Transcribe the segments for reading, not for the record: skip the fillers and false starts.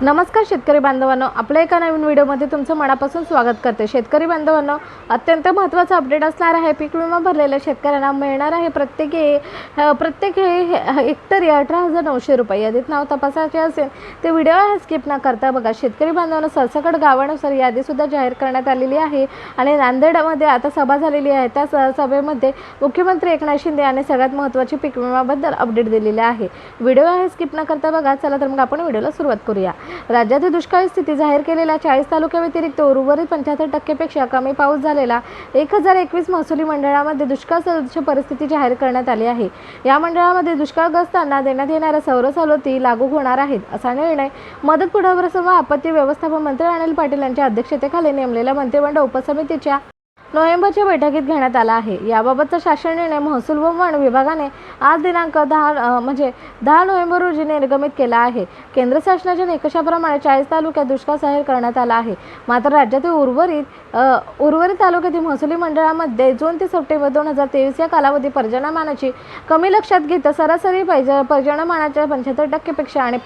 नमस्कार शेतकरी बांधवांनो, आपल्या एका नवीन व्हिडिओमध्ये तुमचं मनापासून स्वागत करते। शेतकरी बांधवांनो, अत्यंत महत्त्वाचा अपडेट असणार आहे। पीक विमा भरलेल्या शेतकऱ्यांना मिळणार आहे प्रत्येक हेक्टरी 18,900 रुपये। यादीत नाव तपासायचे असेल ते व्हिडिओ स्किप न करता बघा। शेतकरी बांधवांनो, सरसकट गावानुसार यादी सुद्धा जाहीर करण्यात आलेली आहे आणि नांदेडमध्ये आता सभा झालेली आहे। त्या सभेमध्ये मुख्यमंत्री एकनाथ शिंदे यांनी सगळ्यात महत्त्वाची पीक विम्याबद्दल अपडेट दिलेले आहे। व्हिडिओ स्किप न करता बघा। चला तर मग आपण व्हिडिओला सुरुवात करूया। राज्यातील दुष्काळी स्थिती जाहीर केलेल्या 40 तालुक्यांव्यतिरिक्त उर्वरित 75% पेक्षा कमी पाऊस झालेला 1021 महसुली मंडळामध्ये दुष्काळ सदृश परिस्थिती जाहीर करण्यात आली आहे। या मंडळामध्ये दुष्काळग्रस्तांना देण्यात येणाऱ्या सवलती लागू होणार आहेत, असा निर्णय मदत पुनर्वसन व आपत्ती व्यवस्थापन मंत्री अनिल पाटील यांच्या अध्यक्षतेखाली नेमलेल्या मंत्रिमंडळ उपसमितीच्या नोव्हेंबरच्या बैठकीत घेण्यात आला आहे। याबाबतचा शासन निर्णय महसूल व वन विभागाने आज दिनांक 10 नोव्हेंबर रोजी निर्गमित केला आहे। केंद्र शासनाच्या निकषाप्रमाणे 40 तालुक्यात दुष्काळ जाहीर करण्यात आला आहे। मात्र राज्यातील उर्वरित तालुक्यातील महसुली मंडळामध्ये जून ते सप्टेंबर 2023 या कालावधी पर्जन्यमानाची कमी लक्षात घेता सरासरी पर्जन्यमानाच्या 75% पेक्षा आणि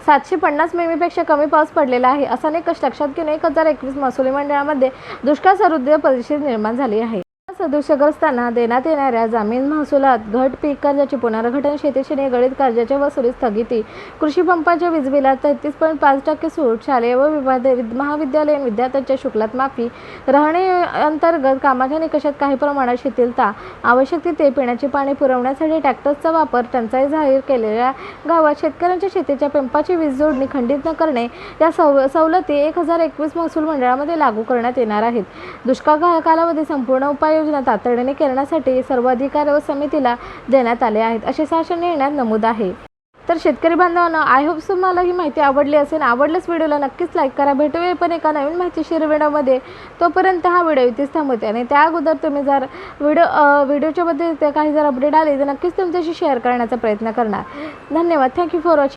750 मिमीपेक्षा कमी पाऊस पडलेला आहे, असा निकष लक्षात घेऊन 1021 महसुली मंडळामध्ये दुष्काळ सदृश परिस्थिती निर्माण झाली आहे। सदृशग्रस्तांना देण्यात येणाऱ्या जामीन महसुलात घट, पीक कर्जाचे पुनर्गठन, शेतीशी निगडीत कर्जाच्या वसुलीत स्थगिती, कृषी पंपाच्या वीज बिलात 33.5% सूट, शालेय व महाविद्यालयीन विद्यार्थ्यांच्या शुल्कात माफी, रहाणे अंतर्गत कामाच्या निकषात काही प्रमाणात शिथिलता, आवश्यक तिथे पिण्याचे पाणी पुरवण्यासाठी ट्रॅक्टर्सचा वापर, टंचाई जाहीर केलेल्या गावात शेतकऱ्यांच्या शेतीच्या पंपाची वीज जोडणी खंडित न करणे या सवलती 1021 महसूल मंडळामध्ये लागू करण्यात येणार आहेत। दुष्काळ कालावधी संपूर्ण उपाययोजना तातडीने करण्यासाठी सर्व अधिकारी व समितीला देण्यात आले आहेत, असे शासन निर्णयात नमूद आहे। तर शेतकरी बांधवांनो, आय होप तुम्हाला ही माहिती आवडली असेल। आवडल्यास व्हिडिओला नक्कीच लाईक करा। भेटूया पण एका नवीन माहितीशीर व्हिडिओमध्ये। तोपर्यंत हा व्हिडिओ इथेच थांबवते आणि त्या अगोदर तुम्ही जर व्हिडिओच्या मध्ये काही अपडेट आले तर नक्कीच तुमच्याशी शेअर करण्याचा प्रयत्न करणार। धन्यवाद। Thank you for watching.